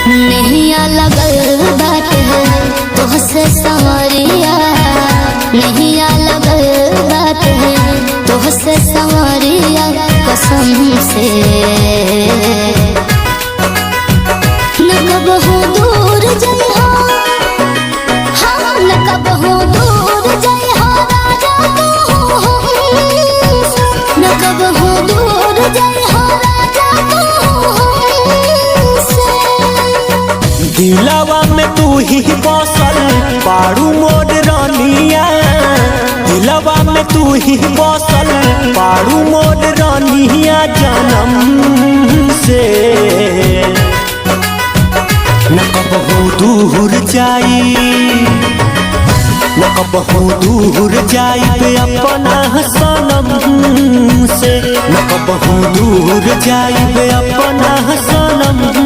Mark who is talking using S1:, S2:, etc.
S1: नैया लगल बाटे तोहसे संवरिया, नैया लगल बाटे तोहसे संवरिया कसम से। न कबहू दूर जइहा, हाँ न कबहू दूर जइहा राजा तू हमसे, न कबहू दूर जइहा राजा तू हमसे।
S2: दिलवा में तू ही बसल बारू मोर रानिया, दिलवा में तू ही बसल बारू मोर रानिया जन्म से। न कबहू दूर जाई, न कबहू दूर जाई अपना सनम से, न कबहू दूर जाई अपना सनम